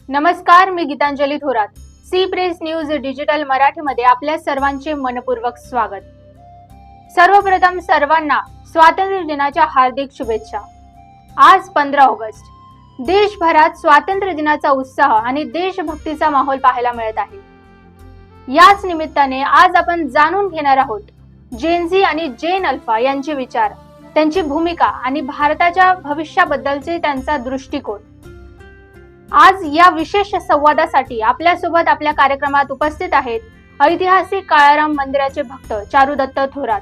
नमस्कार, मी Geetanjali Thorat. C press news digital मराठीमध्ये आपल्या सर्वांचे मनपूर्वक स्वागत. सर्वप्रथम सर्वांना स्वातंत्र्य दिनाच्या हार्दिक शुभेच्छा. आज 15 ऑगस्ट. देशभरात स्वातंत्र्य दिनाचा उत्साह आणि देशभक्तीचा माहोल पाहायला मिळत आहे. याच निमित्ताने आज आपण जाणून घेणार आहोत जेन झी आणि जेन अल्फा यांचे विचार, त्यांची भूमिका आणि भारताच्या भविष्याबद्दलचे त्यांचा दृष्टिकोन. आज या विशेष संवादासाठी आपल्यासोबत आपल्या कार्यक्रमात उपस्थित आहेत ऐतिहासिक काळाराम मंदिराचे भक्त चारुदत्त थोरात.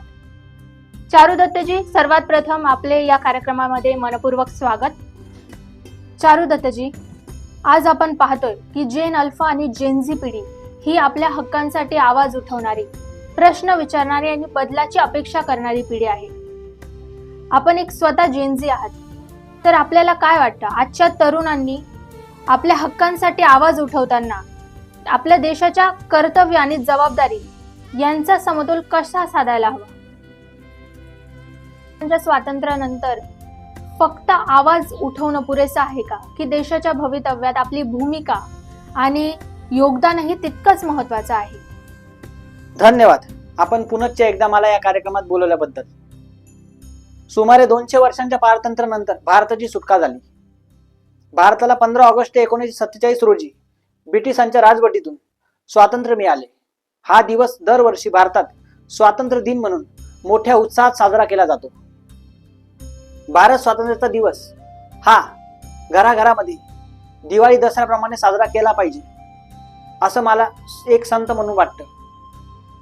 चारुदत्तजी, सर्वात प्रथम आपले या कार्यक्रमामध्ये मनपूर्वक स्वागत. चारुदत्तजी, आज आपण पाहतोय की जेन अल्फा आणि जेन झी पिढी ही आपल्या हक्कांसाठी आवाज उठवणारी, प्रश्न विचारणारी आणि बदलाची अपेक्षा करणारी पिढी आहे. आपण एक स्वतः जेन झी आहात, तर आपल्याला काय वाटतं आजच्या तरुणांनी आपल्या हक्कांसाठी आवाज उठवताना आपल्या देशाच्या कर्तव्य आणि जबाबदारी यांचा समतोल कसा साधायला हवा? स्वातंत्र्यानंतर फक्त आवाज उठवणं पुरेसं आहे का, की देशाच्या भवितव्यात आपली भूमिका आणि योगदानही तितकंच महत्वाचं आहे? धन्यवाद. आपण पुनश्च एकदा मला या कार्यक्रमात बोलवल्याबद्दल. सुमारे 200 वर्षांच्या पारतंत्र्यानंतर भारताची सुटका झाली. भारताला 15 ऑगस्ट 1947 रोजी ब्रिटिशांच्या राजवटीतून स्वातंत्र्य मिळाले. हा दिवस दरवर्षी भारतात स्वातंत्र्य दिन म्हणून मोठ्या उत्साहात साजरा केला जातो. भारत स्वातंत्र्याचा दिवस हा घराघरामध्ये दिवाळी दसऱ्याप्रमाणे साजरा केला पाहिजे असं मला एक संत म्हणून वाटतं.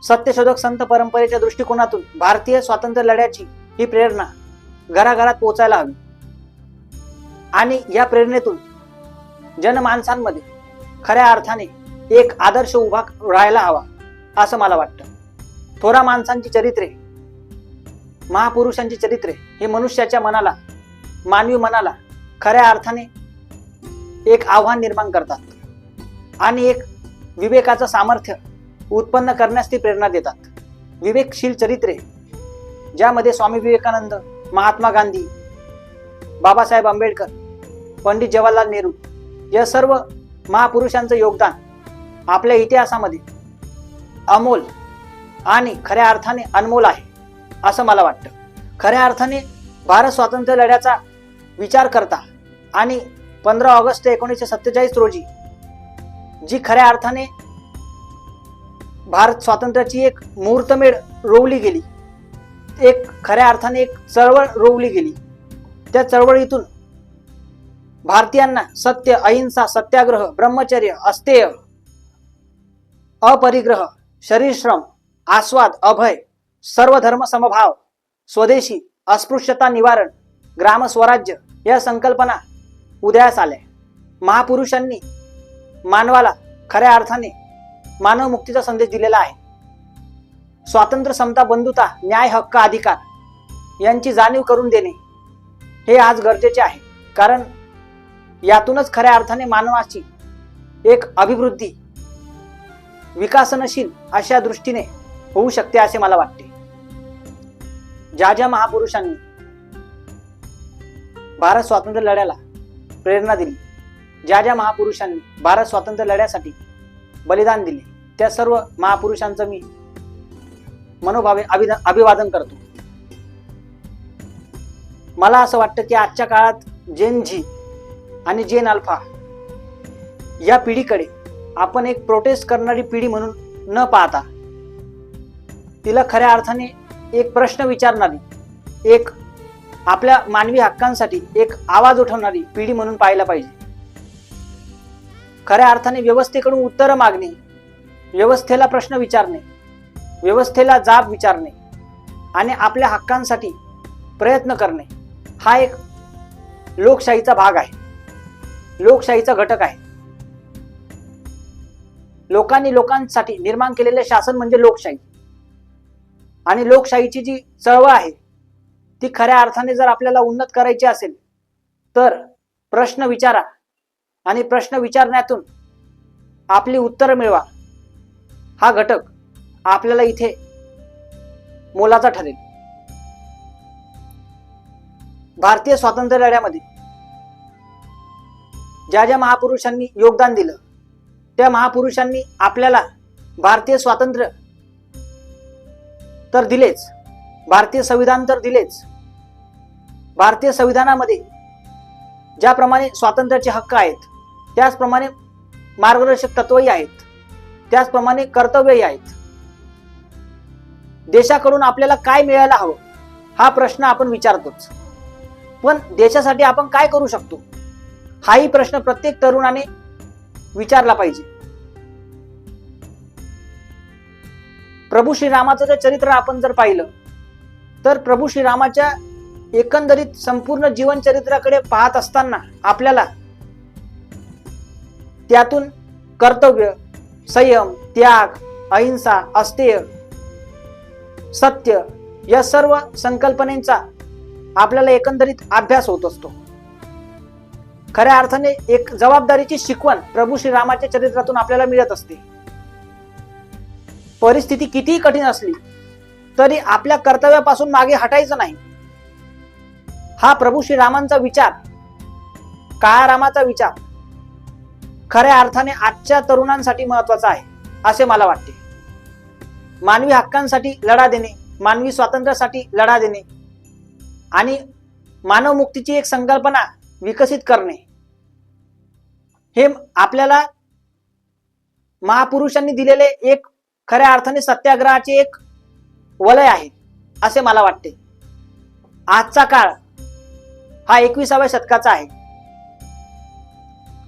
सत्यशोधक संत परंपरेच्या दृष्टिकोनातून भारतीय स्वातंत्र्य लढ्याची ही प्रेरणा घराघरात पोहोचायला हवी आणि या प्रेरणेतून जनमानसांमध्ये खऱ्या अर्थाने एक आदर्श उभा राहायला हवा असं मला वाटतं. थोरा माणसांची चरित्रे, महापुरुषांची चरित्रे हे मनुष्याच्या मनाला, मानवी मनाला खऱ्या अर्थाने एक आव्हान निर्माण करतात आणि एक विवेकाचं सामर्थ्य उत्पन्न करण्यास ती प्रेरणा देतात. विवेकशील चरित्रे ज्यामध्ये स्वामी विवेकानंद, महात्मा गांधी, बाबासाहेब आंबेडकर, पंडित जवाहरलाल नेहरू या सर्व महापुरुषांचं योगदान आपल्या इतिहासामध्ये अमोल आणि खऱ्या अर्थाने अनमोल आहे असं मला वाटतं. खऱ्या अर्थाने भारत स्वातंत्र्य लढ्याचा विचार करता आणि 15 ऑगस्ट 1947 रोजी जी खऱ्या अर्थाने भारत स्वातंत्र्याची एक मुहूर्तमेढ रोवली गेली, एक खऱ्या अर्थाने एक चळवळ रोवली गेली. त्या चळवळीतून भारतीयांना सत्य, अहिंसा, सत्याग्रह, ब्रह्मचर्य, अस्तेय, अपरिग्रह, शरीरश्रम, आस्वाद, अभय, सर्वधर्म समभाव, स्वदेशी, अस्पृश्यता निवारण, ग्रामस्वराज्य या संकल्पना उदयास आल्या. महापुरुषांनी मानवाला खऱ्या अर्थाने मानव मुक्तीचा संदेश दिलेला आहे. स्वातंत्र्य, समता, बंधुता, न्याय, हक्क, अधिकार यांची जाणीव करून देणे हे आज गरजेचे आहे. कारण यातूनच खऱ्या अर्थाने मानवाची एक अभिवृद्धी विकासनशील अशा दृष्टीने होऊ शकते असे मला वाटते. ज्या ज्या महापुरुषांनी भारत स्वातंत्र्य लढ्याला प्रेरणा दिली, ज्या ज्या महापुरुषांनी भारत स्वातंत्र्य लढ्यासाठी बलिदान दिले, त्या सर्व महापुरुषांचं मी मनोभावे अभिवादन करतो. मला असं वाटतं की आजच्या काळात जेन झी आणि जेन अल्फा या पिढीकडे आपण एक प्रोटेस्ट करणारी पिढी म्हणून न पाहता तिला खऱ्या अर्थाने एक प्रश्न विचारणारी, एक आपल्या मानवी हक्कांसाठी एक आवाज उठवणारी पिढी म्हणून पाहायला पाहिजे. खऱ्या अर्थाने व्यवस्थेकडून उत्तरं मागणे, व्यवस्थेला प्रश्न विचारणे, व्यवस्थेला जाब विचारणे आणि आपल्या हक्कांसाठी प्रयत्न करणे हा एक लोकशाहीचा भाग आहे, लोकशाहीचा घटक आहे. लोकांनी लोकांसाठी निर्माण केलेले शासन म्हणजे लोकशाही आणि लोकशाहीची जी चळवळ आहे ती खऱ्या अर्थाने जर आपल्याला उन्नत करायची असेल तर प्रश्न विचारा आणि प्रश्न विचारण्यातून आपली उत्तरं मिळवा हा घटक आपल्याला इथे मोलाचा ठरेल. भारतीय स्वातंत्र्य लढ्यामध्ये ज्या ज्या महापुरुषांनी योगदान दिलं, त्या महापुरुषांनी आपल्याला भारतीय स्वातंत्र्य तर दिलेच, भारतीय संविधान तर दिलेच. भारतीय संविधानामध्ये ज्याप्रमाणे स्वातंत्र्याचे हक्क आहेत, त्याचप्रमाणे मार्गदर्शक तत्वही आहेत, त्याचप्रमाणे कर्तव्यही आहेत. देशाकडून आपल्याला काय मिळायला हवं हा प्रश्न आपण विचारतोच, पण देशासाठी आपण काय करू शकतो हाही प्रश्न प्रत्येक तरुणाने विचारला पाहिजे. प्रभू श्रीरामाचं जर चरित्र आपण जर पाहिलं तर प्रभू श्रीरामाच्या एकंदरीत संपूर्ण जीवन चरित्राकडे पाहत असताना आपल्याला त्यातून कर्तव्य, संयम, त्याग, अहिंसा, अस्तेय, सत्य या सर्व संकल्पनेचा आपल्याला एकंदरीत अभ्यास होत असतो. खऱ्या अर्थाने एक जबाबदारीची शिकवण प्रभू श्रीरामाच्या चरित्रातून आपल्याला मिळत असते. परिस्थिती कितीही कठीण असली तरी आपल्या कर्तव्यापासून मागे हटायचं नाही. हा प्रभू श्रीरामांचा विचार, काळारामाचा विचार खऱ्या अर्थाने आजच्या तरुणांसाठी महत्वाचा आहे असे मला वाटते. मानवी हक्कांसाठी लढा देणे, मानवी स्वातंत्र्यासाठी लढा देणे आणि मानव मुक्तीची एक संकल्पना विकसित करणे हे आपल्याला महापुरुषांनी दिलेले एक खऱ्या अर्थाने सत्याग्रहाचे एक वलय आहे असे मला वाटते. आजचा काळ हा 21व्या शतकाचा आहे.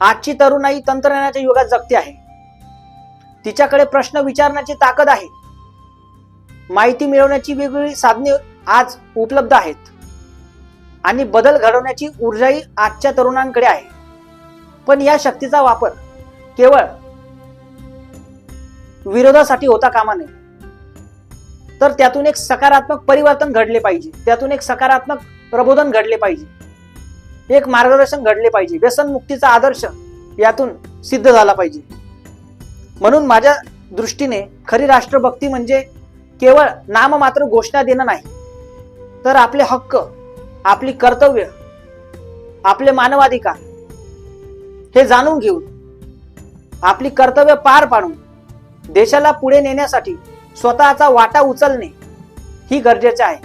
आजची तरुणाई तंत्रज्ञानाच्या युगात जगते आहे. तिच्याकडे प्रश्न विचारण्याची ताकद आहे. माहिती मिळवण्याची वेगवेगळी साधने आज उपलब्ध आहेत आणि बदल घडवण्याची ऊर्जाही आजच्या तरुणांकडे आहे. पण या शक्तीचा वापर केवळ विरोधासाठी होता कामा नये, तर त्यातून एक सकारात्मक परिवर्तन घडले पाहिजे, त्यातून एक सकारात्मक प्रबोधन घडले पाहिजे, एक मार्गदर्शन घडले पाहिजे, व्यसनमुक्तीचा आदर्श यातून सिद्ध झाला पाहिजे. म्हणून माझ्या दृष्टीने खरी राष्ट्रभक्ती म्हणजे केवळ नाममात्र घोषणा देणं नाही, तर आपले हक्क, आपली कर्तव्य, आपले मानवाधिकार हे जाणून घेऊन आपली कर्तव्य पार पाडून देशाला पुढे नेण्यासाठी स्वतःचा वाटा उचलणे ही गरजेचे आहे.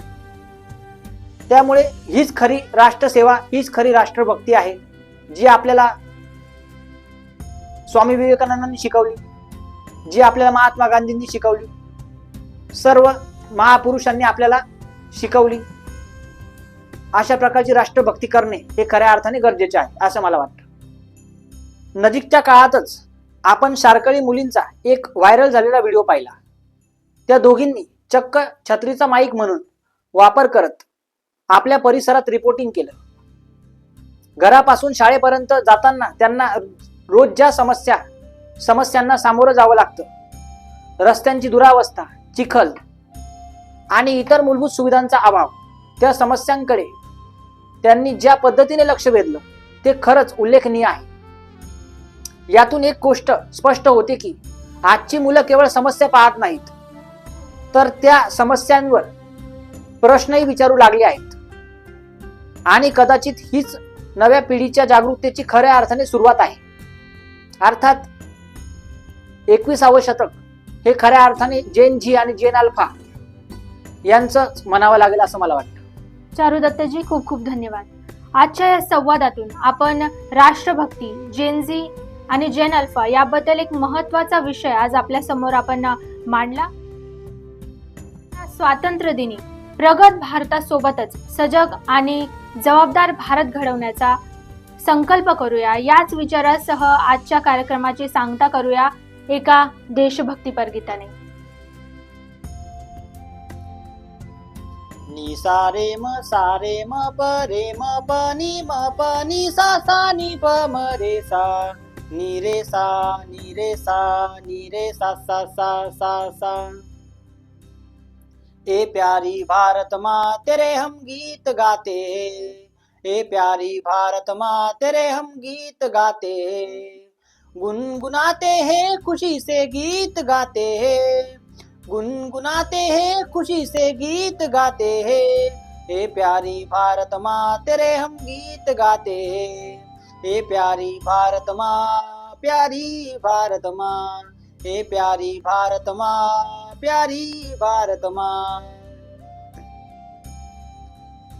त्यामुळे हीच खरी राष्ट्रसेवा, हीच खरी राष्ट्रभक्ती आहे जी आपल्याला स्वामी विवेकानंदांनी शिकवली, जी आपल्याला महात्मा गांधींनी शिकवली, सर्व महापुरुषांनी आपल्याला शिकवली. अशा प्रकारची राष्ट्रभक्ती करणे हे खऱ्या अर्थाने गरजेचे आहे असं मला वाटतं. नजीकच्या काळातच आपण शारकळी मुलींचा एक व्हायरल झालेला व्हिडिओ पाहिला. त्या दोघींनी चक्क छत्रीचा माईक म्हणून वापर करत आपल्या परिसरात रिपोर्टिंग केलं. घरापासून शाळेपर्यंत जाताना त्यांना रोज ज्या समस्यांना सामोरं जावं लागतं, रस्त्यांची दुरावस्था, चिखल आणि इतर मूलभूत सुविधांचा अभाव, त्या समस्यांकडे त्यांनी ज्या पद्धतीने लक्ष वेधलं ते खरंच उल्लेखनीय आहे. यातून एक गोष्ट स्पष्ट होते की आजची मुलं केवळ समस्या पाहत नाहीत, तर त्या समस्यांवर प्रश्नही विचारू लागले आहेत. आणि कदाचित हीच नव्या पिढीच्या जागरूकतेची खऱ्या अर्थाने सुरुवात आहे. अर्थात 21वं शतक हे खऱ्या अर्थाने जेन झी आणि जेन अल्फा यांचं म्हणावं लागेल असं मला वाटतं. चारू दत्तजी, खूप खूप धन्यवाद. आजच्या या संवादातून आपण राष्ट्रभक्ती, जेन झी आणि जेन अल्फा याबद्दल एक महत्त्वाचा विषय आज आपल्या समोर आपण मांडला. स्वातंत्र्य दिनी प्रगत भारतासोबतच सजग आणि जबाबदार भारत घडवण्याचा संकल्प करूया. याच विचारासह आजच्या कार्यक्रमाची सांगता करूया एका देशभक्तीपर गीताने. नि सा रे म प रे म प नि सा नि प म रे सा नि रे सा नि रे सा नि रे सा सा सा सा सा. ए प्यारी भारत माँ तेरे हम गीत गाते हैं, ए प्यारी भारत माँ तेरे हम गीत गाते हैं, गुनगुनाते हैं खुशी से गीत गाते हैं, गुनगुनाते हैं खुशी से गीत गाते हैं, ए प्यारी भारत माँ तेरे हम गीत गाते हैं. हे प्यारी भारत माँ, प्यारी भारत माँ, हे प्यारी भारत माँ, प्यारी भारत माँ।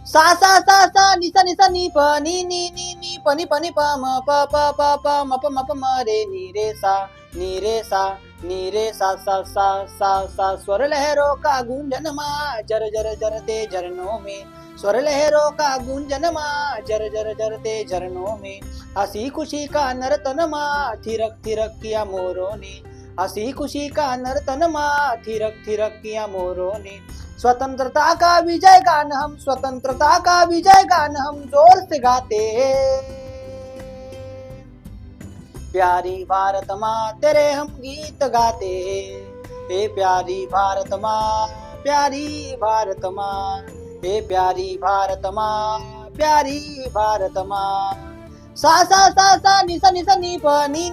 सा सा सा सा नि सा नि प नि प नि प म प प प प म प म प म रे नि रे सा सा स्वर लहरों का गूंजन माँ जर जर जरते झरनों में, स्वर लहरों का गूंजन माँ जर जर जरते झरनों में। हंसी खुशी का नर्तन माँ थिरक थिरक किया मोरों ने, हंसी खुशी का नर्तन माँ थिरक थिरक किया मोरों ने। स्वतंत्रता का विजय गान हम, स्वतंत्रता का विजय गान हम जोर से गाते हैं। प्यारी भारत माँ तेरे हम गीत गाते हैं। हे प्यारी भारत माँ, प्यारी भारत माँ, हे प्यारी भारत माँ, प्यारी भारत माँ। सा नि सा नि प नि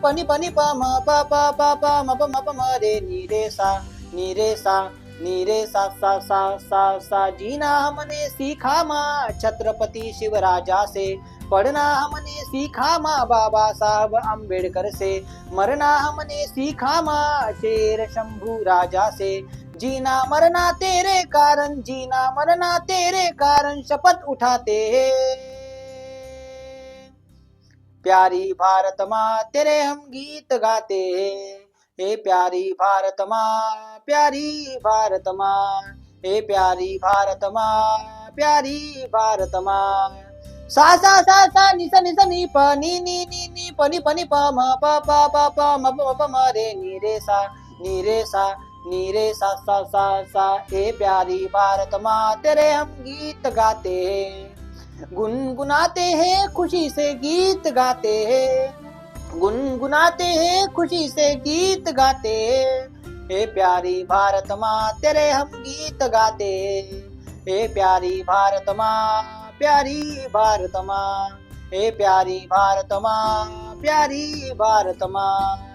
प नि प म प प प प म प म रे नि रे सा जीना हमने सीखा माँ छत्रपति शिवराजा से, पढ़ना हमने सीखा माँ बाबा साहब अम्बेडकर से, मरना हमने सीखा माँ शेर शंभू राजा से। जीना मरना तेरे कारण, जीना मरना तेरे कारण शपथ उठाते हैं। प्यारी भारत माँ तेरे हम गीत गाते हैं। हे प्यारी भारत माँ, प्यारी भारत माँ, हे प्यारी भारत माँ, प्यारी भारत माँ। सा नि सा नि प नि प नि प म प प प प म प म रे नि रे सा। हे प्यारी भारत माँ तेरे हम गीत गाते हैं, गुनगुनाते हैं खुशी से गीत गाते हैं, गुनगुनाते हैं खुशी से गीत गाते हैं। हे प्यारी भारत माँ तेरे हम गीत गाते हैं। हे प्यारी भारत माँ, प्यारी भारत माँ, हे प्यारी भारत माँ, प्यारी भारत माँ।